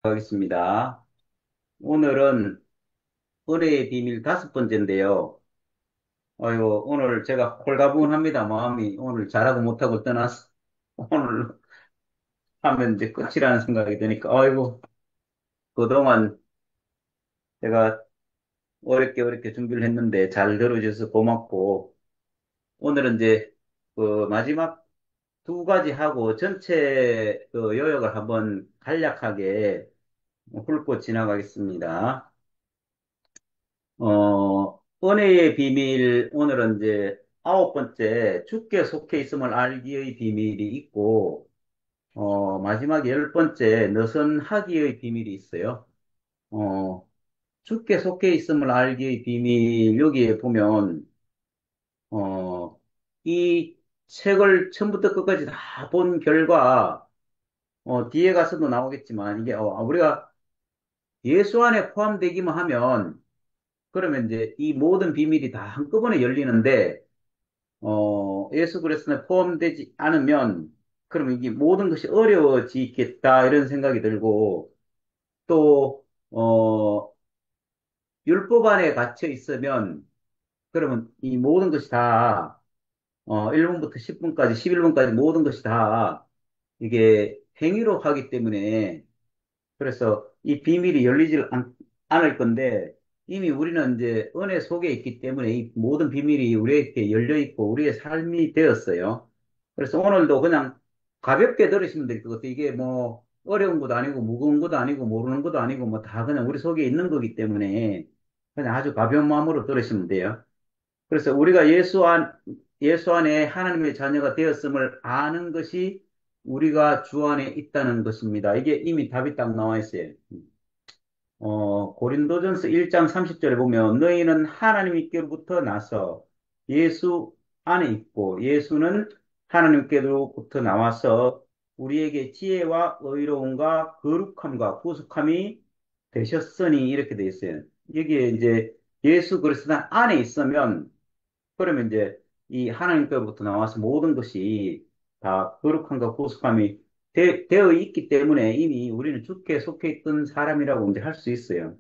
하겠습니다. 오늘은 은혜의 비밀 다섯 번째인데요. 아이고, 오늘 제가 홀가분합니다. 마음이 오늘 잘하고 못하고 떠나서 오늘 하면 이제 끝이라는 생각이 드니까, 아이고, 그동안 제가 어렵게 어렵게 준비를 했는데 잘 들어줘서 고맙고, 오늘은 이제 그 마지막 두 가지 하고 전체 그 요약을 한번 간략하게 훑고 지나가겠습니다. 은혜의 비밀, 오늘은 이제 아홉 번째, 주께 속해 있음을 알기의 비밀이 있고, 마지막 열 번째, 너선 하기의 비밀이 있어요. 어, 주께 속해 있음을 알기의 비밀, 여기에 보면, 어, 이 책을 처음부터 끝까지 다 본 결과, 뒤에 가서도 나오겠지만, 이게, 우리가 예수 안에 포함되기만 하면, 그러면 이제 이 모든 비밀이 다 한꺼번에 열리는데, 예수 그리스도에 포함되지 않으면, 그러면 이게 모든 것이 어려워지겠다, 이런 생각이 들고, 또, 율법 안에 갇혀 있으면, 그러면 이 모든 것이 다, 1분부터 10분까지, 11분까지 모든 것이 다, 이게 행위로 하기 때문에, 그래서 이 비밀이 열리질 않을 건데, 이미 우리는 이제 은혜 속에 있기 때문에 이 모든 비밀이 우리에게 열려 있고 우리의 삶이 되었어요. 그래서 오늘도 그냥 가볍게 들으시면 될 것 같아요. 이게 뭐 어려운 것도 아니고 무거운 것도 아니고 모르는 것도 아니고 뭐 다 그냥 우리 속에 있는 거기 때문에 그냥 아주 가벼운 마음으로 들으시면 돼요. 그래서 우리가 예수 안에 하나님의 자녀가 되었음을 아는 것이 우리가 주 안에 있다는 것입니다. 이게 이미 답이 딱 나와 있어요. 고린도전서 1장 30절에 보면 너희는 하나님께로부터 나서 예수 안에 있고 예수는 하나님께로부터 나와서 우리에게 지혜와 의로움과 거룩함과 구속함이 되셨으니 이렇게 돼 있어요. 여기에 이제 예수 그리스도 안에 있으면 그러면 이제 이 하나님께로부터 나와서 모든 것이 다 거룩함과 구속함이 되어 있기 때문에 이미 우리는 주께 속해 있던 사람이라고 이제 할 수 있어요.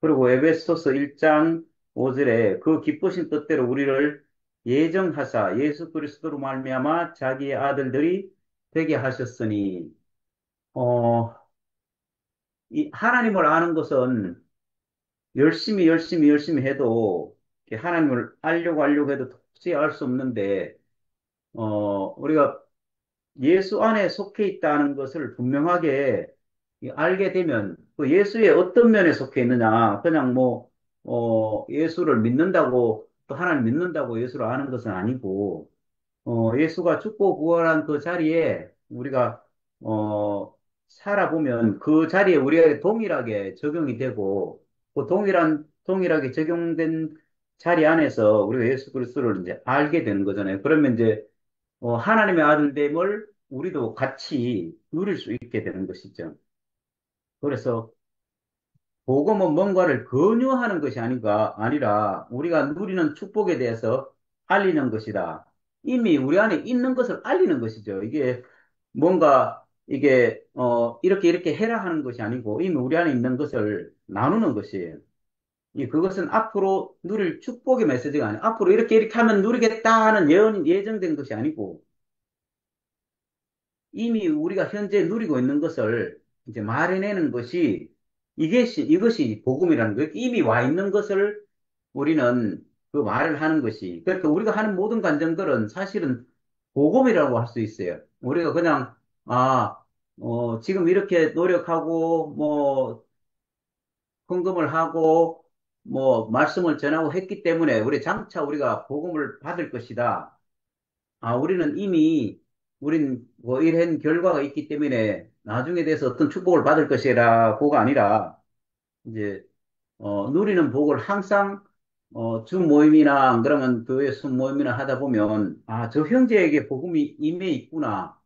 그리고 에베소서 1장 5절에 그 기쁘신 뜻대로 우리를 예정하사 예수 그리스도로 말미암아 자기의 아들들이 되게 하셨으니 어, 이 하나님을 아는 것은 열심히 해도 이렇게 하나님을 알려고 해도 도저히 알 수 없는데 우리가 예수 안에 속해 있다는 것을 분명하게 알게 되면 그 예수의 어떤 면에 속해 있느냐, 그냥 뭐, 예수를 믿는다고 또 하나님 믿는다고 예수를 아는 것은 아니고, 예수가 죽고 부활한 그 자리에 우리가, 살아보면 그 자리에 우리가 동일하게 적용이 되고, 그 동일하게 적용된 자리 안에서 우리가 예수 그리스도를 이제 알게 되는 거잖아요. 그러면 이제 하나님의 아들됨을 우리도 같이 누릴 수 있게 되는 것이죠. 그래서 복음은 뭔가를 권유하는 것이 아니라 우리가 누리는 축복에 대해서 알리는 것이다. 이미 우리 안에 있는 것을 알리는 것이죠. 이게 뭔가 이게 이렇게 해라 하는 것이 아니고 이미 우리 안에 있는 것을 나누는 것이에요. 그것은 앞으로 누릴 축복의 메시지가 아니고 앞으로 이렇게 하면 누리겠다 하는 예정된 것이 아니고 이미 우리가 현재 누리고 있는 것을 이제 말해내는 것이 이것이 복음이라는 거예요. 이미 와 있는 것을 우리는 그 말을 하는 것이. 그러니까 우리가 하는 모든 간정들은 사실은 복음이라고 할 수 있어요. 우리가 그냥, 지금 이렇게 노력하고, 뭐, 헌금을 하고, 뭐, 말씀을 전하고 했기 때문에 우리 장차 우리가 복음을 받을 것이다. 우리는 이미 우린 뭐 이런 결과가 있기 때문에 나중에 대해서 어떤 축복을 받을 것이라고가 아니라 이제 누리는 복을 항상 주 모임이나 안 그러면 교회 순 모임이나 하다 보면 저 형제에게 복음이 임해 있구나.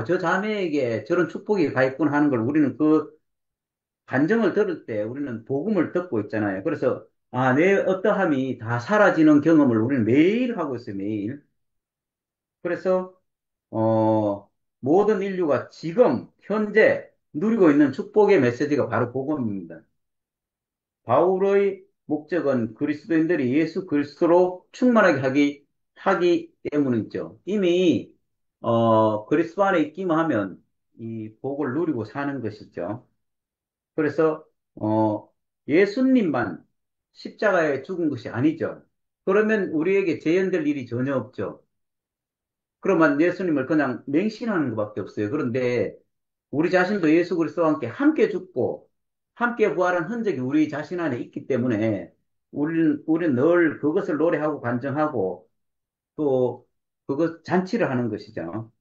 저 자매에게 저런 축복이 가 있구나 하는 걸 우리는 그 간증을 들을 때 우리는 복음을 듣고 있잖아요. 그래서 내 어떠함이 다 사라지는 경험을 우리는 매일 하고 있어요, 매일. 그래서 모든 인류가 지금, 현재, 누리고 있는 축복의 메시지가 바로 복음입니다. 바울의 목적은 그리스도인들이 예수 그리스도로 충만하게 하기 때문이죠. 이미, 그리스도 안에 있기만 하면 이 복을 누리고 사는 것이죠. 그래서, 예수님만 십자가에 죽은 것이 아니죠. 그러면 우리에게 재현될 일이 전혀 없죠. 그러면 예수님을 그냥 맹신하는 것밖에 없어요. 그런데 우리 자신도 예수 그리스도와 함께 죽고 함께 부활한 흔적이 우리 자신 안에 있기 때문에 우리는 늘 그것을 노래하고 간증하고 또 그것 잔치를 하는 것이죠.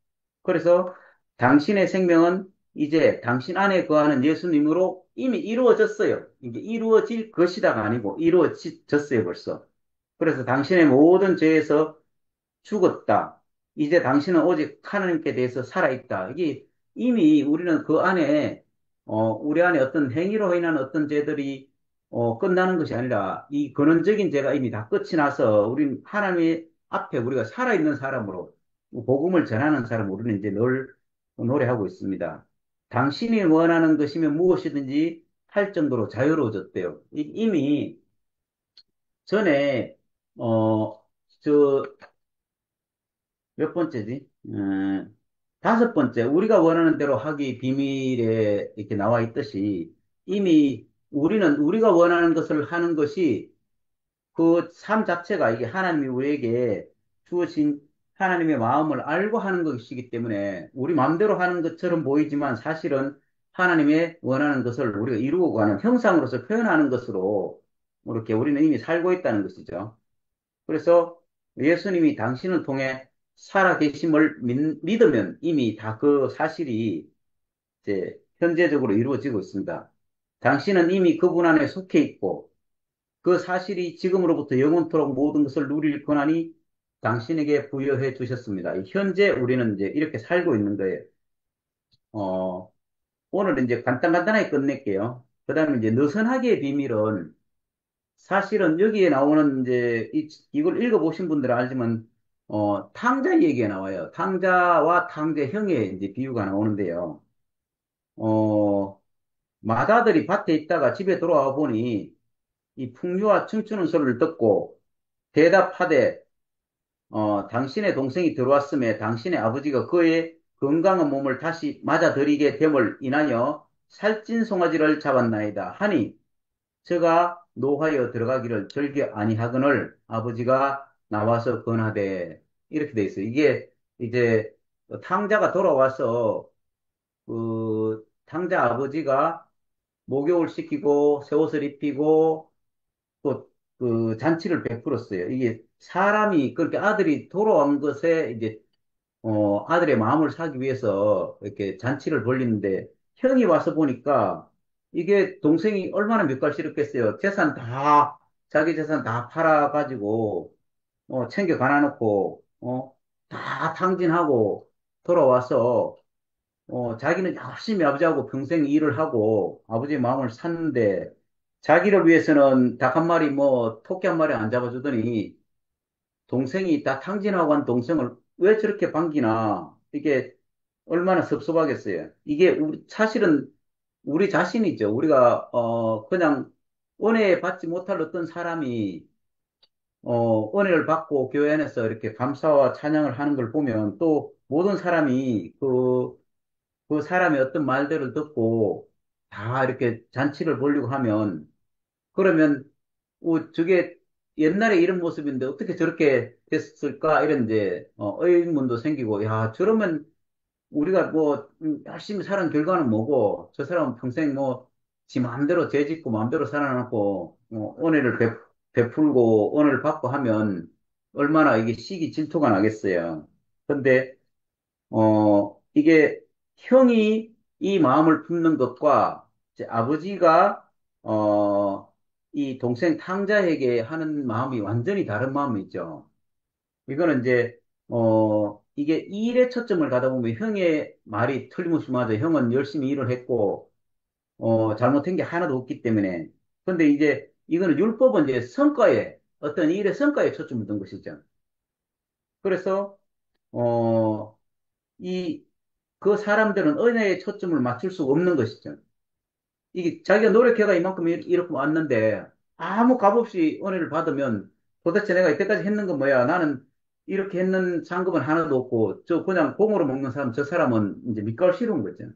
그래서 당신의 생명은 이제 당신 안에 거하는 예수님으로 이미 이루어졌어요. 이게 이루어질 것이다가 아니고 이루어졌어요, 벌써. 그래서 당신의 모든 죄에서 죽었다. 이제 당신은 오직 하나님께 대해서 살아있다. 이게 이미 우리는 그 안에, 우리 안에 어떤 행위로 인한 어떤 죄들이, 끝나는 것이 아니라 이 근원적인 죄가 이미 다 끝이 나서 우리는 하나님 앞에 우리가 살아있는 사람으로 복음을 전하는 사람 우리는 이제 늘 노래하고 있습니다. 당신이 원하는 것이면 무엇이든지 할 정도로 자유로워졌대요. 이미 전에, 저, 몇 번째지? 다섯 번째, 우리가 원하는 대로 하기 비밀에 이렇게 나와 있듯이 이미 우리는 우리가 원하는 것을 하는 것이 그 삶 자체가 이게 하나님이 우리에게 주어진 하나님의 마음을 알고 하는 것이기 때문에 우리 마음대로 하는 것처럼 보이지만 사실은 하나님의 원하는 것을 우리가 이루고 가는 형상으로서 표현하는 것으로 이렇게 우리는 이미 살고 있다는 것이죠. 그래서 예수님이 당신을 통해 살아계심을 믿으면 이미 다 그 사실이 이제 현재적으로 이루어지고 있습니다. 당신은 이미 그분 안에 속해 있고 그 사실이 지금으로부터 영원토록 모든 것을 누릴 권한이 당신에게 부여해 주셨습니다. 현재 우리는 이제 이렇게 살고 있는 거예요. 어, 오늘 이제 간단하게 끝낼게요. 그 다음에 이제 느슨하게의 비밀은 사실은 여기에 나오는 이제 이걸 읽어보신 분들은 알지만 탕자 얘기가 나와요. 탕자와 탕자형의 이제 비유가 나오는데요. 어, 마다들이 밭에 있다가 집에 돌아와 보니 이 풍류와 춤추는 소리를 듣고 대답하되 당신의 동생이 들어왔음에 당신의 아버지가 그의 건강한 몸을 다시 맞아들이게 됨을 인하여 살찐 송아지를 잡았나이다 하니 저가 노하여 들어가기를 즐겨 아니하거늘 아버지가 나와서 권하되 이렇게 돼 있어요. 이게 이제 탕자가 돌아와서 그 탕자 아버지가 목욕을 시키고 새 옷을 입히고 또 그 잔치를 베풀었어요. 이게 사람이 그렇게 아들이 돌아온 것에 이제 아들의 마음을 사기 위해서 이렇게 잔치를 벌리는데 형이 와서 보니까 이게 동생이 얼마나 볏갈스럽겠어요. 자기 재산 다 팔아가지고, 챙겨 가놔놓고, 다 탕진하고 돌아와서, 자기는 열심히 아버지하고 평생 일을 하고 아버지의 마음을 샀는데 자기를 위해서는 닭 한 마리 뭐 토끼 한 마리 안 잡아주더니 동생이 다 탕진하고 한 동생을 왜 저렇게 반기나 이게 얼마나 섭섭하겠어요. 이게 사실은 우리 자신이죠. 우리가 그냥 은혜 받지 못할 어떤 사람이 은혜를 받고 교회 안에서 이렇게 감사와 찬양을 하는 걸 보면 또 모든 사람이 그 사람의 어떤 말들을 듣고 다 이렇게 잔치를 벌리고 하면 그러면 저게 옛날에 이런 모습인데 어떻게 저렇게 됐을까 이런 이제 의문도 생기고 야 저러면 우리가 뭐 열심히 살은 결과는 뭐고 저 사람은 평생 뭐 지 마음대로 죄짓고 마음대로 살아남고 은혜를 베풀고 은혜를 받고 하면 얼마나 이게 시기 질투가 나겠어요. 근데 이게 형이 이 마음을 품는 것과 이제 아버지가 이 동생 탕자에게 하는 마음이 완전히 다른 마음이죠. 이거는 이제, 이게 일에 초점을 가다 보면 형의 말이 틀림없이 맞아. 형은 열심히 일을 했고, 잘못한 게 하나도 없기 때문에. 근데 이제 이거는 율법은 이제 성과에, 어떤 일의 성과에 초점을 둔 것이죠. 그래서, 어, 이 그 사람들은 은혜에 초점을 맞출 수가 없는 것이죠. 이게 자기가 노력해가 이만큼 이렇게 왔는데 아무 값 없이 은혜를 받으면 도대체 내가 이때까지 했는 건 뭐야? 나는 이렇게 했는 상급은 하나도 없고 저 그냥 공으로 먹는 사람 저 사람은 이제 밑가루 씌우는 거죠.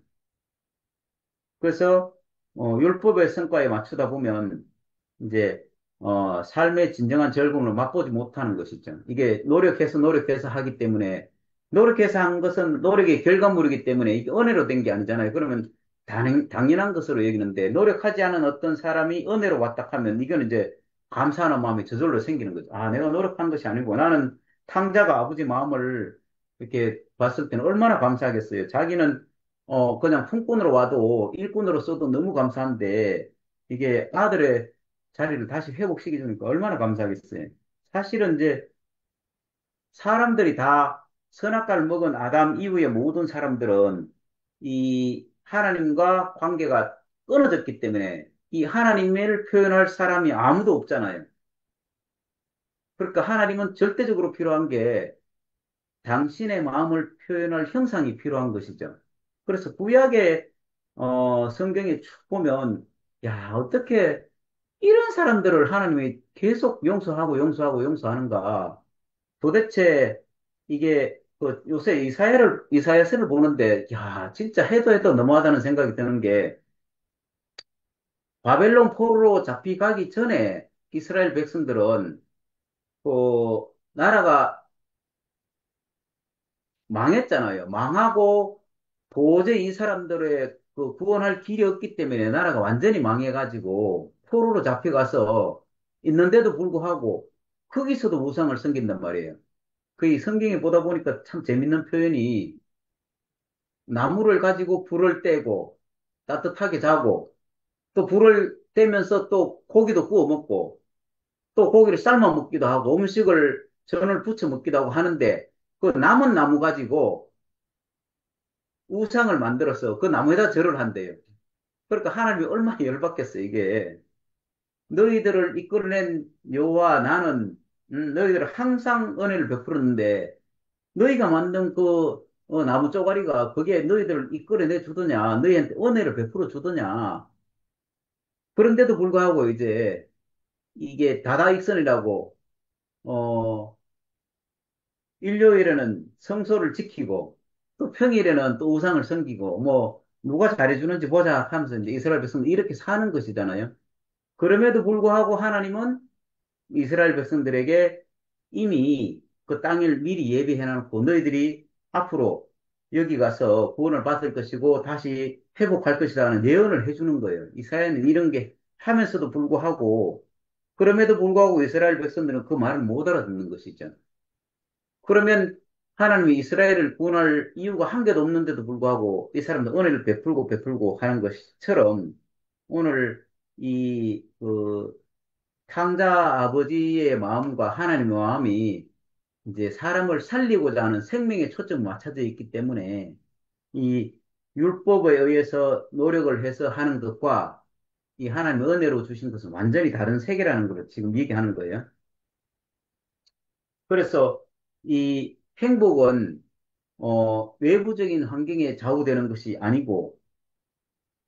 그래서 율법의 성과에 맞추다 보면 이제 삶의 진정한 즐거움을 맛보지 못하는 것이죠. 이게 노력해서 하기 때문에 노력해서 한 것은 노력의 결과물이기 때문에 이게 은혜로 된 게 아니잖아요. 그러면 당연한 것으로 여기는데 노력하지 않은 어떤 사람이 은혜로 왔다 하면 이거는 이제 감사하는 마음이 저절로 생기는 거죠. 아, 내가 노력한 것이 아니고 나는 탕자가 아버지 마음을 이렇게 봤을 때는 얼마나 감사하겠어요. 자기는 그냥 품꾼으로 와도 일꾼으로 써도 너무 감사한데 이게 아들의 자리를 다시 회복시켜주니까 얼마나 감사하겠어요. 사실은 이제 사람들이 다 선악과를 먹은 아담 이후의 모든 사람들은 이 하나님과 관계가 끊어졌기 때문에 이 하나님을 표현할 사람이 아무도 없잖아요. 그러니까 하나님은 절대적으로 필요한 게 당신의 마음을 표현할 형상이 필요한 것이죠. 그래서 구약의 성경에 쭉 보면 야, 어떻게 이런 사람들을 하나님이 계속 용서하는가? 도대체 이게 그 요새 이사야서를 보는데 야, 진짜 해도 너무하다는 생각이 드는 게 바벨론 포로로 잡히가기 전에 이스라엘 백성들은 그 나라가 망했잖아요. 망하고 도저히 이 사람들의 그 구원할 길이 없기 때문에 나라가 완전히 망해가지고 포로로 잡혀가서 있는데도 불구하고 거기서도 우상을 섬긴단 말이에요. 그 이 성경에 보다 보니까 참 재밌는 표현이 나무를 가지고 불을 떼고 따뜻하게 자고 또 불을 떼면서 또 고기도 구워 먹고 또 고기를 삶아 먹기도 하고 음식을 전을 부쳐 먹기도 하고 하는데 그 남은 나무 가지고 우상을 만들어서 그 나무에다 절을 한대요. 그러니까 하나님이 얼마나 열받겠어요, 이게. 너희들을 이끌어낸 여호와 나는 너희들을 항상 은혜를 베풀었는데 너희가 만든 그 나무 쪼가리가 그게 너희들을 이끌어내 주더냐, 너희한테 은혜를 베풀어 주더냐. 그런데도 불구하고 이제 이게 다다익선이라고 어 일요일에는 성소를 지키고 또 평일에는 또 우상을 섬기고 뭐 누가 잘해주는지 보자 하면서 이제 이스라엘 백성들 이렇게 사는 것이잖아요. 그럼에도 불구하고 하나님은 이스라엘 백성들에게 이미 그 땅을 미리 예비해 놓고 너희들이 앞으로 여기 가서 구원을 받을 것이고 다시 회복할 것이라는 예언을 해주는 거예요. 이사야는 이런 게 하면서도 불구하고 그럼에도 불구하고 이스라엘 백성들은 그 말을 못 알아듣는 것이죠. 그러면 하나님이 이스라엘을 구원할 이유가 한 개도 없는데도 불구하고 이 사람들 은혜를 베풀고 하는 것처럼 오늘 그 탕자 아버지의 마음과 하나님의 마음이 이제 사람을 살리고자 하는 생명에 초점이 맞춰져 있기 때문에 이 율법에 의해서 노력을 해서 하는 것과 이 하나님의 은혜로 주신 것은 완전히 다른 세계라는 걸 지금 얘기하는 거예요. 그래서 이 행복은 외부적인 환경에 좌우되는 것이 아니고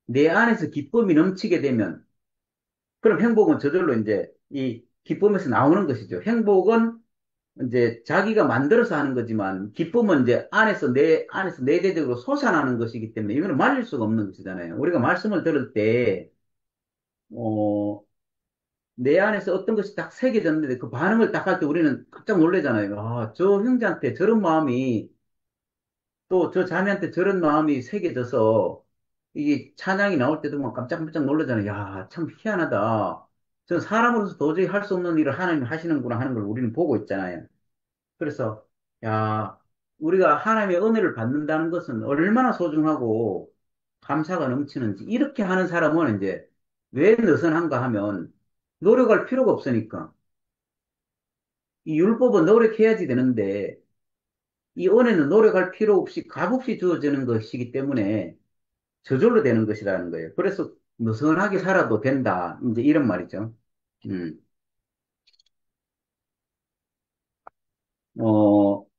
내 안에서 기쁨이 넘치게 되면 그럼 행복은 저절로 이제 이 기쁨에서 나오는 것이죠. 행복은 이제 자기가 만들어서 하는 거지만 기쁨은 이제 내 안에서 내재적으로 솟아나는 것이기 때문에 이거는 말릴 수가 없는 것이잖아요. 우리가 말씀을 들을 때, 어, 내 안에서 어떤 것이 딱 새겨졌는데 그 반응을 딱 할 때 우리는 깜짝 놀라잖아요. 아, 저 형제한테 저런 마음이 또 저 자매한테 저런 마음이 새겨져서 이게 찬양이 나올 때도 막 깜짝깜짝 놀라잖아요. 야, 참 희한하다. 저 사람으로서 도저히 할 수 없는 일을 하나님이 하시는구나 하는 걸 우리는 보고 있잖아요. 그래서, 야, 우리가 하나님의 은혜를 받는다는 것은 얼마나 소중하고 감사가 넘치는지, 이렇게 하는 사람은 이제 왜 느슨한가 하면 노력할 필요가 없으니까. 이 율법은 노력해야지 되는데, 이 은혜는 노력할 필요 없이 값없이 주어지는 것이기 때문에 저절로 되는 것이라는 거예요. 그래서 느슨하게 살아도 된다. 이제 이런 말이죠. 음,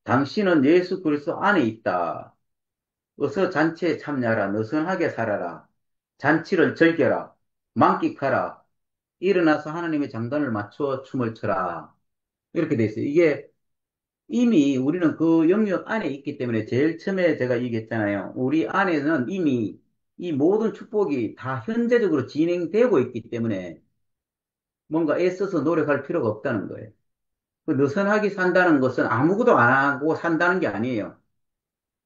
당신은 예수 그리스도 안에 있다. 어서 잔치에 참여하라. 느슨하게 살아라. 잔치를 즐겨라. 만끽하라. 일어나서 하나님의 장단을 맞춰 춤을 춰라. 이렇게 돼 있어요. 이게 이미 우리는 그 영역 안에 있기 때문에 제일 처음에 제가 얘기했잖아요. 우리 안에는 이미 이 모든 축복이 다 현재적으로 진행되고 있기 때문에 뭔가 애써서 노력할 필요가 없다는 거예요. 그 느슨하게 산다는 것은 아무것도 안 하고 산다는 게 아니에요.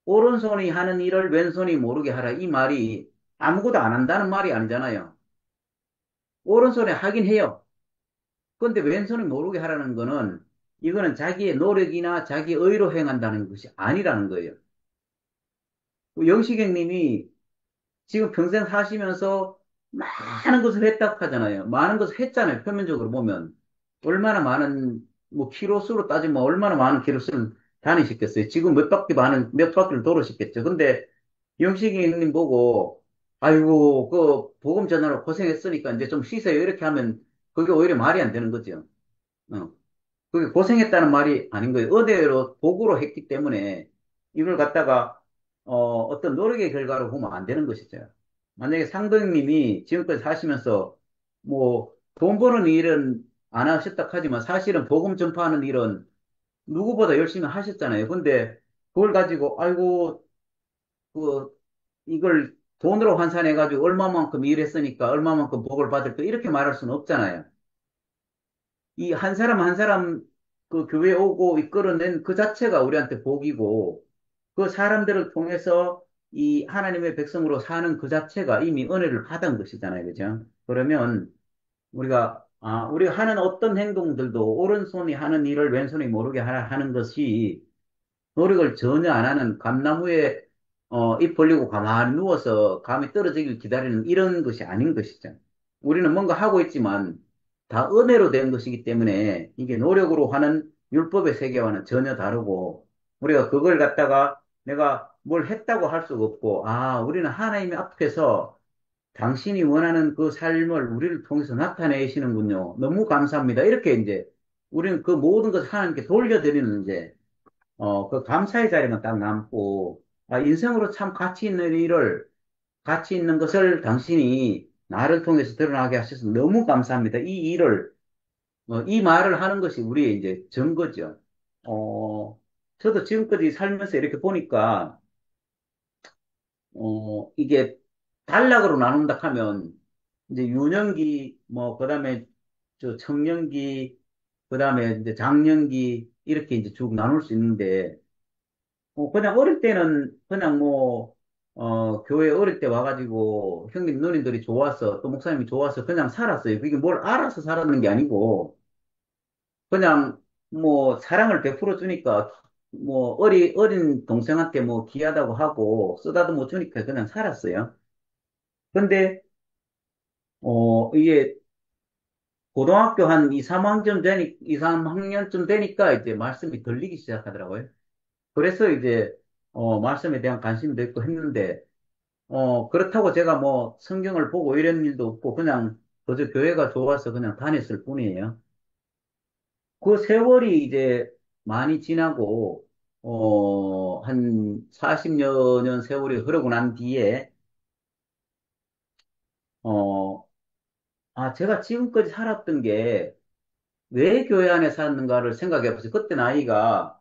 오른손이 하는 일을 왼손이 모르게 하라. 이 말이 아무것도 안 한다는 말이 아니잖아요. 오른손에 하긴 해요. 그런데 왼손이 모르게 하라는 거는 이거는 자기의 노력이나 자기 의로 행한다는 것이 아니라는 거예요. 그 영식행 님이 지금 평생 사시면서 많은 것을 했다고 하잖아요. 많은 것을 했잖아요. 표면적으로 보면. 얼마나 많은, 뭐, 키로수로 따지면 얼마나 많은 키로수를 다니셨겠어요. 지금 몇 바퀴를 돌으셨겠죠. 근데 영식이님 보고, 아이고, 그, 복음 전하러 고생했으니까 이제 좀 쉬세요. 이렇게 하면 그게 오히려 말이 안 되는 거죠. 어. 그게 고생했다는 말이 아닌 거예요. 의대로 도구로 했기 때문에 이걸 갖다가 어떤 노력의 결과로 보면 안 되는 것이죠. 만약에 상도님이 지금까지 사시면서 뭐 돈 버는 일은 안 하셨다 하지만 사실은 복음 전파하는 일은 누구보다 열심히 하셨잖아요. 근데 그걸 가지고 아이고 그 이걸 돈으로 환산해가지고 얼마만큼 일했으니까 얼마만큼 복을 받을 거 이렇게 말할 수는 없잖아요. 이 한 사람 한 사람 그 교회 오고 이끌어낸 그 자체가 우리한테 복이고 그 사람들을 통해서 이 하나님의 백성으로 사는 그 자체가 이미 은혜를 받은 것이잖아요. 그죠? 그러면 우리가 하는 어떤 행동들도 오른손이 하는 일을 왼손이 모르게 하는 것이 노력을 전혀 안 하는 감나무에 입 벌리고 가만히 누워서 감이 떨어지길 기다리는 이런 것이 아닌 것이죠. 우리는 뭔가 하고 있지만 다 은혜로 된 것이기 때문에 이게 노력으로 하는 율법의 세계와는 전혀 다르고 우리가 그걸 갖다가 내가 뭘 했다고 할 수가 없고 우리는 하나님 앞에서 당신이 원하는 그 삶을 우리를 통해서 나타내시는군요. 너무 감사합니다. 이렇게 이제 우리는 그 모든 것을 하나님께 돌려드리는 이제 그 감사의 자리만 딱 남고, 인생으로 참 가치 있는 것을 당신이 나를 통해서 드러나게 하셔서 너무 감사합니다. 이 말을 하는 것이 우리의 이제 증거죠. 저도 지금까지 살면서 이렇게 보니까, 이게 단락으로 나눈다 하면, 이제 유년기, 뭐, 그 다음에 저 청년기, 그 다음에 이제 장년기, 이렇게 이제 쭉 나눌 수 있는데, 그냥 어릴 때는 그냥 뭐, 교회 어릴 때 와가지고 형님, 누님들이 좋아서 또 목사님이 좋아서 그냥 살았어요. 그게 뭘 알아서 살았는 게 아니고, 그냥 뭐 사랑을 베풀어 주니까 뭐 어린 동생한테 뭐 귀하다고 하고 쓰다도 못 주니까 그냥 살았어요. 근데, 이게 고등학교 한 2, 3학년쯤 되니까 이제 말씀이 들리기 시작하더라고요. 그래서 이제, 말씀에 대한 관심도 있고 했는데, 그렇다고 제가 뭐 성경을 보고 이런 일도 없고 그냥 그저 교회가 좋아서 그냥 다녔을 뿐이에요. 그 세월이 이제 많이 지나고, 한 40여 년 세월이 흐르고 난 뒤에, 어, 제가 지금까지 살았던 게 왜 교회 안에 살았는가를 생각해 보세요. 그때 나이가,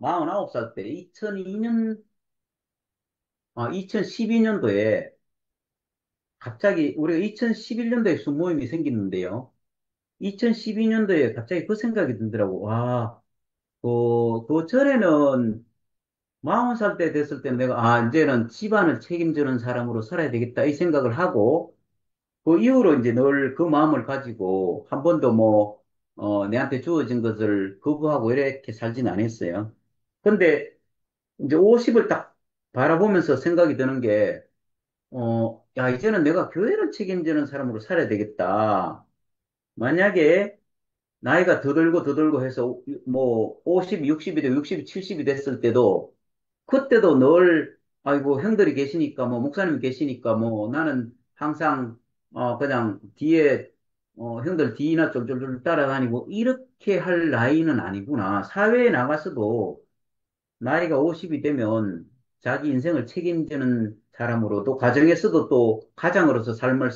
49살 때, 2002년, 2012년도에 갑자기 우리가 2011년도에 순모임이 생겼는데요. 2012년도에 갑자기 그 생각이 들더라고. 그 전에는 40살 때 됐을 때 내가, 이제는 집안을 책임지는 사람으로 살아야 되겠다, 이 생각을 하고, 그 이후로 이제 늘 그 마음을 가지고, 한 번도 뭐, 내한테 주어진 것을 거부하고 이렇게 살진 않았어요. 근데 이제 50을 딱 바라보면서 생각이 드는 게, 야, 이제는 내가 교회를 책임지는 사람으로 살아야 되겠다. 만약에 나이가 더 들고 해서 뭐 50, 60이 되고 60, 70이 됐을 때도 그때도 늘 아이고 형들이 계시니까 뭐 목사님이 계시니까 뭐 나는 항상 그냥 뒤에 형들 뒤나 쫄쫄쫄 따라다니고 이렇게 할 나이는 아니구나. 사회에 나가서도 나이가 50이 되면 자기 인생을 책임지는 사람으로 또 가정에서도 또 가장으로서 삶을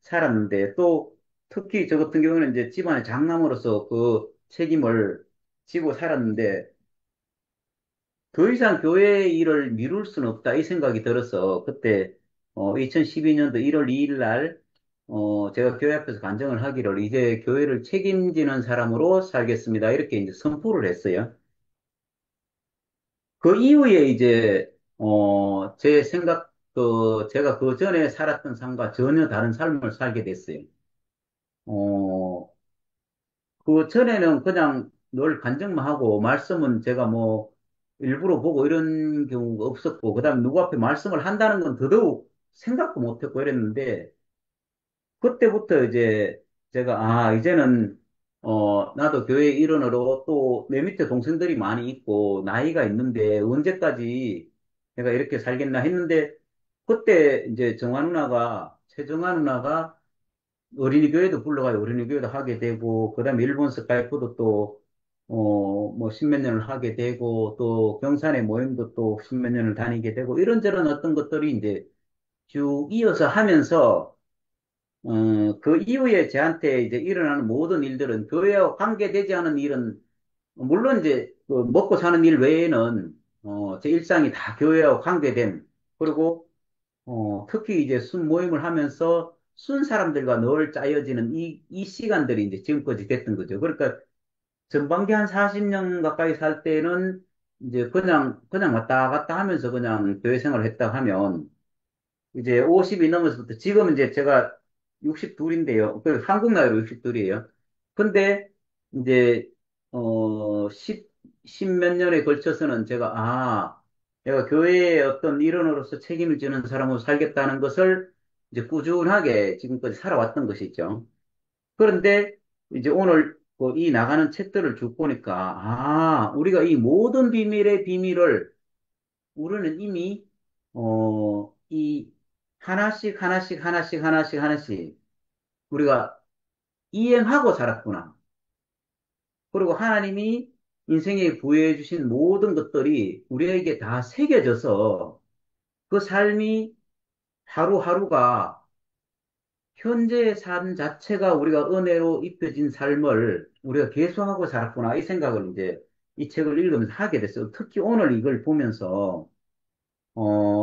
살았는데 또 특히 저 같은 경우는 이제 집안의 장남으로서 그 책임을 지고 살았는데 더 이상 교회 일을 미룰 수는 없다 이 생각이 들어서 그때 2012년도 1월 2일 날 제가 교회 앞에서 간증을 하기를 이제 교회를 책임지는 사람으로 살겠습니다. 이렇게 이제 선포를 했어요. 그 이후에 이제 제 생각 제가 그 전에 살았던 삶과 전혀 다른 삶을 살게 됐어요. 어, 그 전에는 그냥 늘 간증만 하고 말씀은 제가 뭐 일부러 보고 이런 경우가 없었고 그다음에 누구 앞에 말씀을 한다는 건 더더욱 생각도 못했고 이랬는데 그때부터 이제 제가 이제는 나도 교회 일원으로 또 내 밑에 동생들이 많이 있고 나이가 있는데 언제까지 내가 이렇게 살겠나 했는데 그때 이제 최정화 누나가 어린이 교회도 불러가요. 어린이 교회도 하게 되고, 그 다음에 일본 스카이프도 또, 뭐, 십몇 년을 하게 되고, 또 경산의 모임도 또 십몇 년을 다니게 되고, 이런저런 어떤 것들이 이제 쭉 이어서 하면서, 그 이후에 저한테 이제 일어나는 모든 일들은 교회와 관계되지 않은 일은, 물론 이제 그 먹고 사는 일 외에는, 제 일상이 다 교회와 관계된, 그리고 특히 이제 순 모임을 하면서 순 사람들과 늘 짜여지는 이 시간들이 이제 지금까지 됐던 거죠. 그러니까 전반기 한 40년 가까이 살 때는 이제 그냥 왔다 갔다 하면서 그냥 교회 생활을 했다 하면 이제 50이 넘어서부터 지금 이제 제가 62인데요. 그 한국 나이로 62이에요. 근데 이제 어 10몇 년에 걸쳐서는 내가 교회의 어떤 일원으로서 책임을 지는 사람으로 살겠다는 것을 이제 꾸준하게 지금까지 살아왔던 것이죠. 그런데 이제 오늘 그이 나가는 책들을 쭉 보니까 우리가 이 모든 비밀의 비밀을 우리는 이미 이 하나씩 우리가 이행하고 살았구나. 그리고 하나님이 인생에 부여해 주신 모든 것들이 우리에게 다 새겨져서 그 삶이 하루하루가 현재의 삶 자체가 우리가 은혜로 입혀진 삶을 우리가 계속하고 살았구나. 이 생각을 이제 이 책을 읽으면서 하게 됐어요. 특히 오늘 이걸 보면서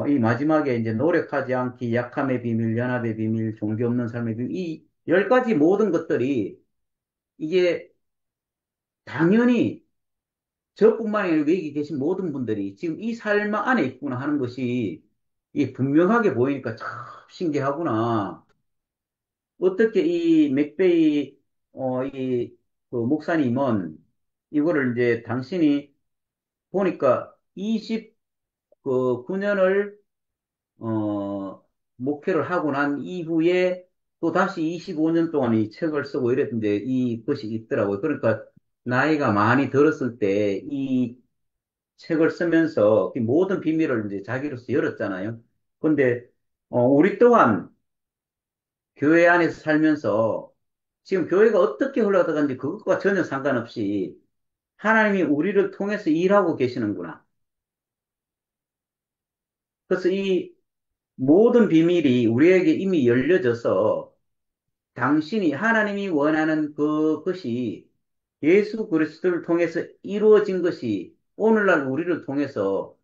이 마지막에 이제 노력하지 않기, 약함의 비밀, 연합의 비밀, 종교 없는 삶의 비밀, 이 열 가지 모든 것들이 이게 당연히 저뿐만 아니라 여기 계신 모든 분들이 지금 이 삶 안에 있구나 하는 것이 이 분명하게 보이니까 참 신기하구나. 어떻게 이 맥베이, 그 목사님은 이거를 이제 당신이 보니까 29년을 목회를 하고 난 이후에 또 다시 25년 동안 이 책을 쓰고 이랬는데 이것이 있더라고요. 그러니까 나이가 많이 들었을 때 이 책을 쓰면서 그 모든 비밀을 이제 자기로서 열었잖아요. 근데 우리 또한 교회 안에서 살면서 지금 교회가 어떻게 흘러가는지 그것과 전혀 상관없이 하나님이 우리를 통해서 일하고 계시는구나. 그래서 이 모든 비밀이 우리에게 이미 열려져서 당신이 하나님이 원하는 그것이 예수 그리스도를 통해서 이루어진 것이 오늘날 우리를 통해서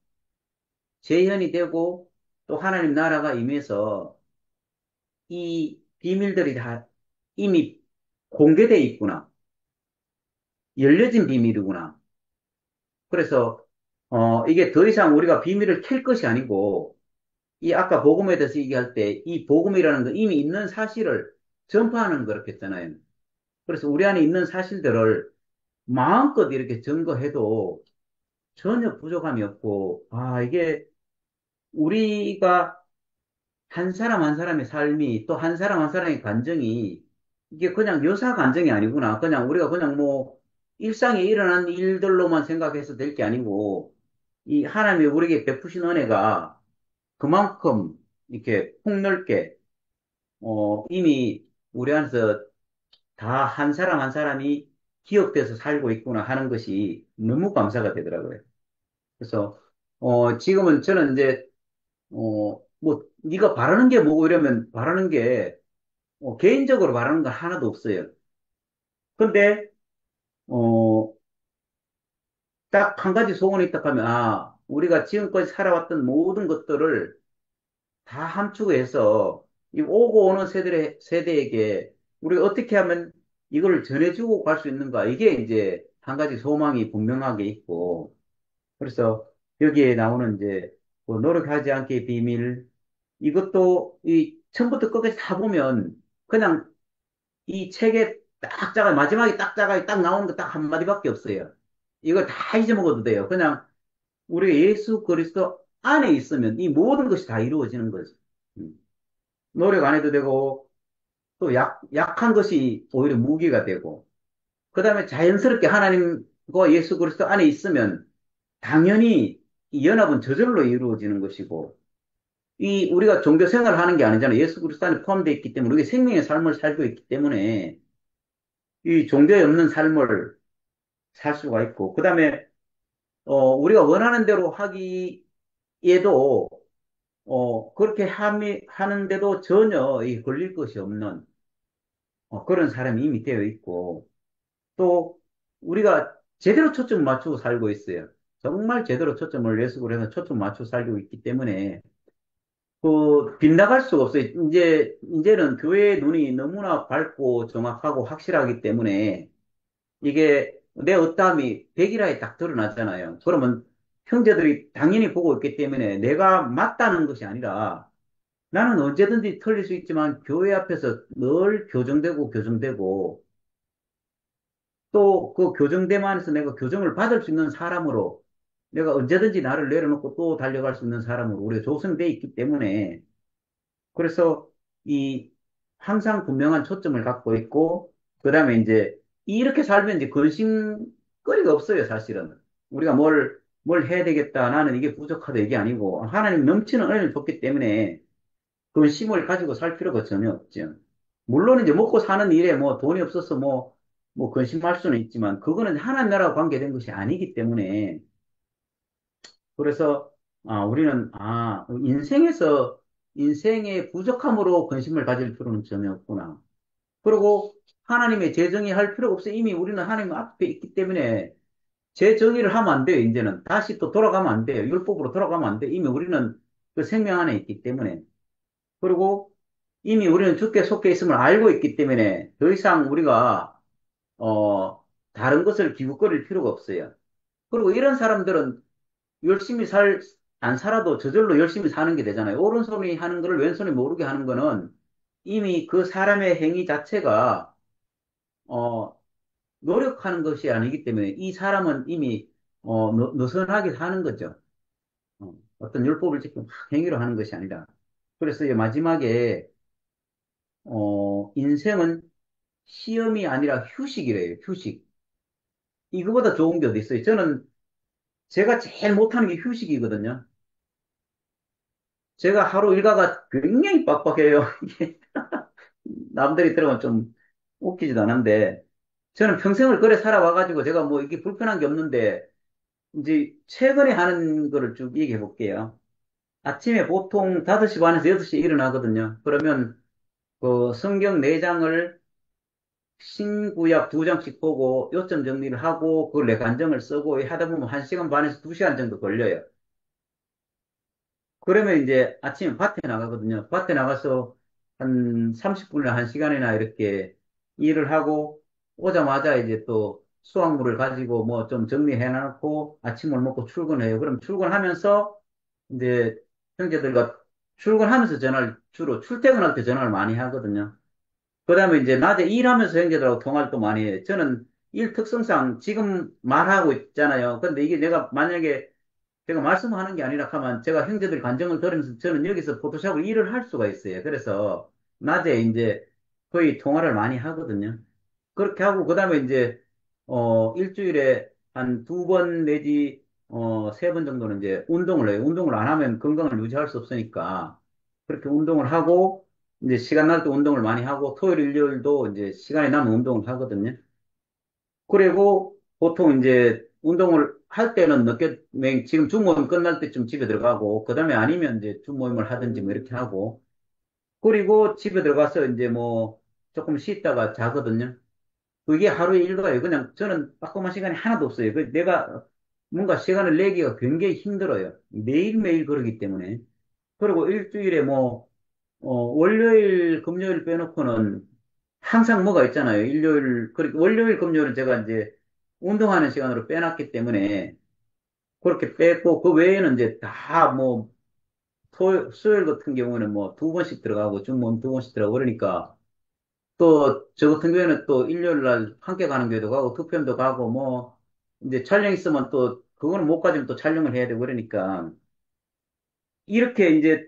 재현이 되고 또 하나님 나라가 임해서 이 비밀들이 다 이미 공개되어 있구나. 열려진 비밀이구나. 그래서 이게 더 이상 우리가 비밀을 캘 것이 아니고 이 아까 복음에 대해서 얘기할 때 이 복음이라는 건 이미 있는 사실을 전파하는 거였잖아요. 그래서 우리 안에 있는 사실들을 마음껏 이렇게 증거해도 전혀 부족함이 없고, 이게 우리가 한 사람 한 사람의 삶이 또 한 사람 한 사람의 감정이 이게 그냥 유사 감정이 아니구나. 그냥 우리가 그냥 뭐 일상에 일어난 일들로만 생각해서 될 게 아니고 이 하나님이 우리에게 베푸신 은혜가 그만큼 이렇게 폭넓게 이미 우리 안에서 다 한 사람 한 사람이 기억돼서 살고 있구나 하는 것이 너무 감사가 되더라고요. 그래서 지금은 저는 이제, 뭐, 네가 바라는 게 뭐고 이러면 바라는 게, 개인적으로 바라는 건 하나도 없어요. 근데, 어, 딱 한 가지 소원이 있다 하면, 우리가 지금까지 살아왔던 모든 것들을 다 함축해서 이 오고 오는 세대에게 우리가 어떻게 하면 이걸 전해주고 갈 수 있는가. 이게 이제 한 가지 소망이 분명하게 있고, 그래서 여기에 나오는 이제 뭐 노력하지 않기의 비밀, 이것도 이 처음부터 끝까지 다 보면 그냥 이 책에 딱 작아, 마지막에 딱 작아, 딱 나오는 거 딱 한마디밖에 없어요. 이걸 다 잊어먹어도 돼요. 그냥 우리 예수 그리스도 안에 있으면 이 모든 것이 다 이루어지는 거죠. 음. 노력 안 해도 되고, 또 약한 것이 오히려 무기가 되고, 그 다음에 자연스럽게 하나님과 예수 그리스도 안에 있으면 당연히 이 연합은 저절로 이루어지는 것이고, 이 우리가 종교 생활을 하는 게 아니잖아요. 예수 그리스도 안에 포함되어 있기 때문에 우리가 생명의 삶을 살고 있기 때문에 이 종교에 없는 삶을 살 수가 있고, 그 다음에 우리가 원하는 대로 하기에도 그렇게 하는데도 전혀 이 걸릴 것이 없는 그런 사람이 이미 되어 있고, 또 우리가 제대로 초점을 맞추고 살고 있어요. 정말 제대로 초점을 예습을 해서 초점 맞추고 살고 있기 때문에 빗나갈 수가 없어요. 이제는 교회의 눈이 너무나 밝고 정확하고 확실하기 때문에 이게 내 어떠함이 백일하에 딱 드러나잖아요. 그러면 형제들이 당연히 보고 있기 때문에 내가 맞다는 것이 아니라 나는 언제든지 틀릴 수 있지만 교회 앞에서 늘 교정되고 또 그 교정됨 안에서 내가 교정을 받을 수 있는 사람으로 내가 언제든지 나를 내려놓고 또 달려갈 수 있는 사람으로 우리가 조성되어 있기 때문에 그래서 이 항상 분명한 초점을 갖고 있고 그다음에 이제 이렇게 살면 이제 근심거리가 없어요, 사실은. 우리가 뭘 해야 되겠다. 나는 이게 부족하다. 이게 아니고 하나님 넘치는 은혜를 줬기 때문에 근심을 가지고 살 필요가 전혀 없죠. 물론 이제 먹고 사는 일에 뭐 돈이 없어서 뭐 근심할 수는 있지만 그거는 하나님 나라와 관계된 것이 아니기 때문에 그래서 우리는 인생의 부족함으로 근심을 가질 필요는 전혀 없구나. 그리고 하나님의 재정의 할 필요가 없어. 이미 우리는 하나님 앞에 있기 때문에 재정의를 하면 안 돼요. 이제는 다시 또 돌아가면 안 돼요. 율법으로 돌아가면 안 돼. 이미 우리는 그 생명 안에 있기 때문에. 그리고 이미 우리는 주께 속해 있음을 알고 있기 때문에 더 이상 우리가 다른 것을 기웃거릴 필요가 없어요. 그리고 이런 사람들은 열심히 안 살아도 저절로 열심히 사는 게 되잖아요. 오른손이 하는 거를 왼손이 모르게 하는 거는 이미 그 사람의 행위 자체가, 어, 노력하는 것이 아니기 때문에 이 사람은 이미, 느슨하게 사는 거죠. 어떤 율법을 지키고 막 행위로 하는 것이 아니라. 그래서 이 마지막에, 인생은 시험이 아니라 휴식이래요, 휴식. 이거보다 좋은 게 어디 있어요? 제가 제일 못하는 게 휴식이거든요. 제가 하루 일과가 굉장히 빡빡해요. 이게 남들이 들으면 좀 웃기지도 않은데, 저는 평생을 그래 살아와가지고 제가 뭐 이게 불편한 게 없는데, 이제 최근에 하는 거를 쭉 얘기해 볼게요. 아침에 보통 5시 반에서 6시에 일어나거든요. 그러면 그 성경 4장을 신구약 2장씩 보고 요점 정리를 하고 그걸 내 간정을 쓰고 하다 보면 1시간 반에서 2시간 정도 걸려요. 그러면 이제 아침에 밭에 나가거든요. 밭에 나가서 한 30분이나 1시간이나 이렇게 일을 하고 오자마자 이제 또 수확물을 가지고 뭐 좀 정리해 놓고 아침을 먹고 출근해요. 그럼 출근하면서 이제 형제들과 출근하면서 주로 출퇴근할 때 전화를 많이 하거든요. 그 다음에 이제 낮에 일하면서 형제들하고 통화를 또 많이 해요. 저는 일 특성상 지금 말하고 있잖아요. 근데 이게 내가 만약에 제가 말씀하는 게 아니라 하면 제가 형제들 간증을 들으면서 저는 여기서 포토샵을 일을 할 수가 있어요. 그래서 낮에 이제 거의 통화를 많이 하거든요. 그렇게 하고 그다음에 이제 일주일에 한 2번 내지 3번 정도는 이제 운동을 해요. 운동을 안 하면 건강을 유지할 수 없으니까 그렇게 운동을 하고 이제 시간 날 때 운동을 많이 하고 토요일 일요일도 이제 시간이 나면 운동을 하거든요. 그리고 보통 이제 운동을 할 때는 늦게, 지금 주모임 끝날 때쯤 집에 들어가고, 그 다음에 아니면 이제 주모임을 하든지 뭐 이렇게 하고, 그리고 집에 들어가서 이제 뭐 조금 쉬다가 자거든요. 그게 하루의 일과예요. 그냥 저는 빠끔한 시간이 하나도 없어요. 내가 뭔가 시간을 내기가 굉장히 힘들어요. 매일매일 그러기 때문에. 그리고 일주일에 뭐, 월요일, 금요일 빼놓고는 항상 뭐가 있잖아요. 일요일, 그리고 월요일, 금요일은 제가 이제 운동하는 시간으로 빼놨기 때문에 그렇게 뺐고, 그 외에는 이제 다 뭐, 수요일 같은 경우는 뭐 두 번씩 들어가고, 중모임 두 번씩 들어가고 그러니까 또 저 같은 경우에는 또 일요일 날 함께 가는 교회도 가고, 투표도 가고, 뭐, 이제 촬영 있으면 또, 그거는 못 가지면 또 촬영을 해야 되고 그러니까, 이렇게 이제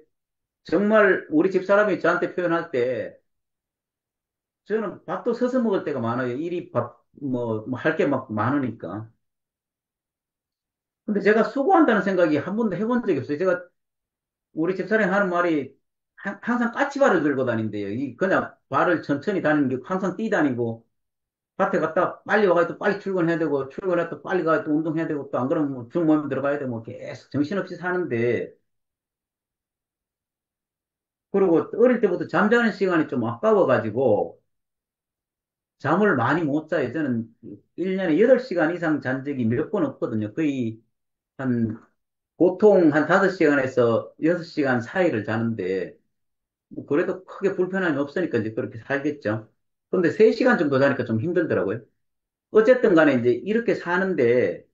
정말 우리 집사람이 저한테 표현할 때, 저는 밥도 서서 먹을 때가 많아요. 일이 뭐 할 게 막 많으니까. 근데 제가 수고한다는 생각이 한 번도 해본 적이 없어요. 제가 우리 집사람이 하는 말이 항상 까치발을 들고 다닌대요. 그냥 발을 천천히 다니는 게 항상 뛰다니고, 밭에 갔다 빨리 와가지고 또 빨리 출근해야 되고, 출근해서 또 빨리 가서 또 운동해야 되고, 또 안 그러면 뭐 중모임 들어가야 되고, 뭐 계속 정신없이 사는데, 그리고 어릴 때부터 잠자는 시간이 좀 아까워가지고, 잠을 많이 못 자요. 저는 1년에 8시간 이상 잔 적이 몇 번 없거든요. 거의 한, 보통 한 5시간에서 6시간 사이를 자는데, 뭐 그래도 크게 불편함이 없으니까 이제 그렇게 살겠죠. 근데 3시간 정도 자니까 좀 힘들더라고요. 어쨌든 간에 이제 이렇게 사는데,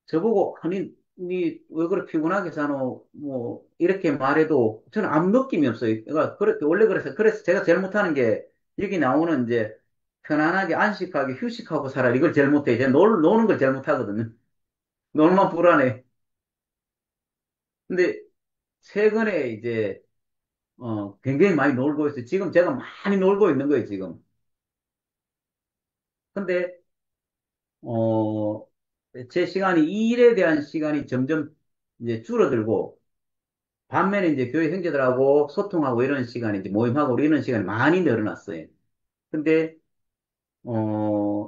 저보고, 아니, 니 왜 그렇게 피곤하게 사노? 뭐, 이렇게 말해도 저는 아무 느낌이 없어요. 그러니까, 그렇게, 원래 그래서 제가 제일 못하는 게, 여기 나오는 이제, 편안하게, 안식하게, 휴식하고 살아. 이걸 제일 못해요. 제가 노는 걸 제일 못하거든요. 놀만 불안해. 근데, 최근에 이제, 굉장히 많이 놀고 있어요. 지금 제가 많이 놀고 있는 거예요, 지금. 근데, 어, 제 시간이, 이 일에 대한 시간이 점점 이제 줄어들고, 반면에 이제 교회 형제들하고 소통하고 이런 시간이 이제 모임하고 이런 시간이 많이 늘어났어요. 근데,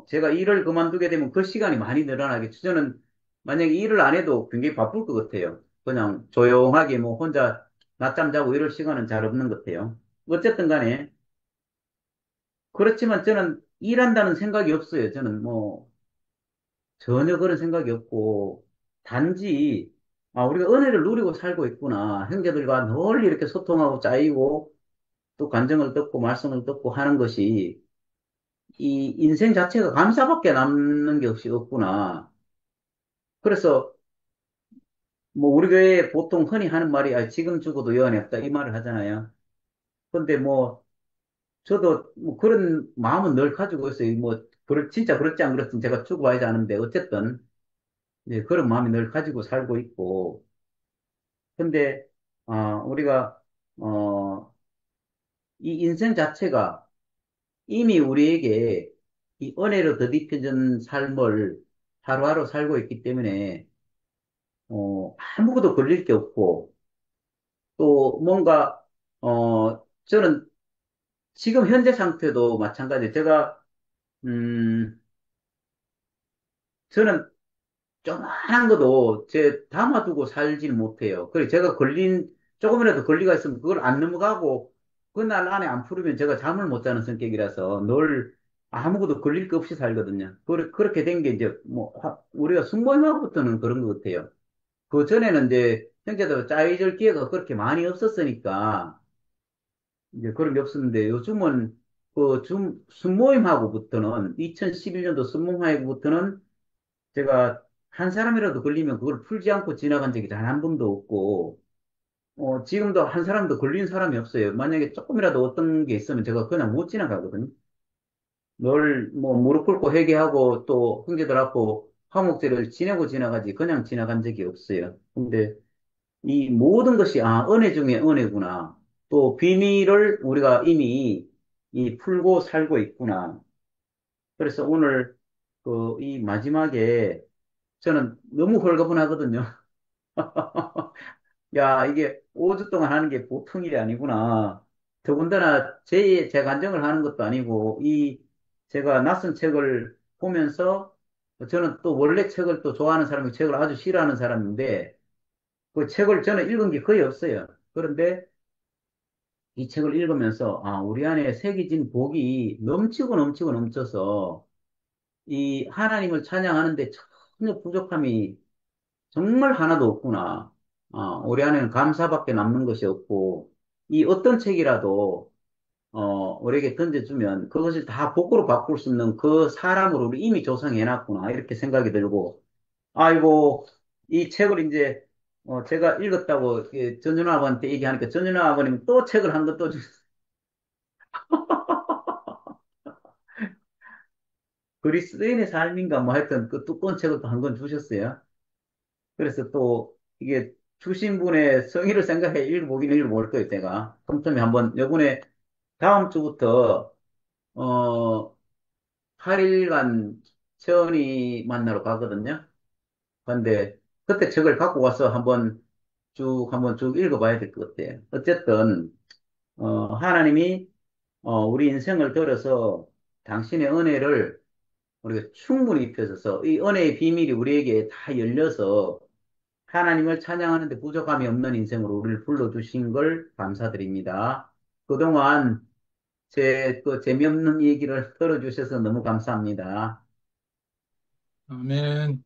제가 일을 그만두게 되면 그 시간이 많이 늘어나겠죠. 저는 만약에 일을 안 해도 굉장히 바쁠 것 같아요. 그냥 조용하게 뭐 혼자 낮잠 자고 이럴 시간은 잘 없는 것 같아요. 어쨌든 간에, 그렇지만 저는 일한다는 생각이 없어요. 저는 뭐 전혀 그런 생각이 없고, 단지, 아, 우리가 은혜를 누리고 살고 있구나. 형제들과 늘 이렇게 소통하고 짜이고, 또 간증을 듣고 말씀을 듣고 하는 것이 이 인생 자체가 감사밖에 남는 게 없이 없구나. 그래서 뭐 우리 교회에 보통 흔히 하는 말이 지금 죽어도 여한이 없다 이 말을 하잖아요. 근데 뭐 저도 뭐 그런 마음은 늘 가지고 있어요. 뭐 진짜 그렇지 안 그렇든 제가 죽어봐야지 아는데 어쨌든 이제 그런 마음이 늘 가지고 살고 있고. 근데 우리가 이 인생 자체가 이미 우리에게 이 은혜로 더딥혀진 삶을 하루하루 살고 있기 때문에, 아무것도 걸릴 게 없고, 또 뭔가, 저는 지금 현재 상태도 마찬가지. 음, 저는 조그만한 것도 담아두고 살질 못해요. 그래, 조금이라도 걸리가 있으면 그걸 안 넘어가고, 그날 안에 안 풀으면 제가 잠을 못 자는 성격이라서 늘 아무것도 걸릴 게 없이 살거든요. 그렇게 된 게 이제, 뭐, 우리가 숙모임하고부터는 그런 것 같아요. 그 전에는 이제 형제들 짜여질 기회가 그렇게 많이 없었으니까, 이제 그런 게 없었는데, 요즘은 숙모임하고부터는, 2011년도 숙모임하고부터는 제가 한 사람이라도 걸리면 그걸 풀지 않고 지나간 적이 단 한 번도 없고, 지금도 한 사람도 걸린 사람이 없어요. 만약에 조금이라도 어떤 게 있으면 제가 그냥 못 지나가거든요. 늘 뭐 무릎 꿇고 회개하고 또 형제들하고 화목제를 지내고 지나가지 그냥 지나간 적이 없어요. 근데 이 모든 것이 은혜 중에 은혜구나. 또 비밀을 우리가 이미 이 풀고 살고 있구나. 그래서 오늘 이 마지막에 저는 너무 홀가분하거든요. 야, 이게 5주 동안 하는 게 보통 일이 아니구나. 더군다나 제 간증을 하는 것도 아니고, 제가 낯선 책을 보면서 저는 또 원래 책을 또 좋아하는 사람이 책을 아주 싫어하는 사람인데, 그 책을 저는 읽은 게 거의 없어요. 그런데 이 책을 읽으면서, 아, 우리 안에 새겨진 복이 넘치고 넘치고 넘쳐서, 이 하나님을 찬양하는데 전혀 부족함이 정말 하나도 없구나. 우리 안에는 감사밖에 남는 것이 없고, 이 어떤 책이라도, 우리에게 던져주면 그것을 다 복으로 바꿀 수 있는 그 사람을 우리 이미 조성해놨구나. 이렇게 생각이 들고, 아이고, 이 책을 이제, 제가 읽었다고 전준호 아버한테 얘기하니까 전준호 아버님 또 책을 한 권 또 그리스도인의 삶인가 뭐 하여튼 그 두꺼운 책을 또 한 권 주셨어요. 그래서 또 이게 주신 분의 성의를 생각해 읽어보긴 읽어볼 거예요, 제가. 틈틈이 한번, 요번에 다음 주부터, 어, 8일간 천이 만나러 가거든요. 근데 그때 책을 갖고 와서 한번 쭉 읽어봐야 될 것 같아요. 어쨌든, 하나님이, 우리 인생을 들어서 당신의 은혜를 우리가 충분히 입혀줘서 이 은혜의 비밀이 우리에게 다 열려서 하나님을 찬양하는데 부족함이 없는 인생으로 우리를 불러주신 걸 감사드립니다. 그동안 제 그 재미없는 얘기를 들어주셔서 너무 감사합니다. 아멘.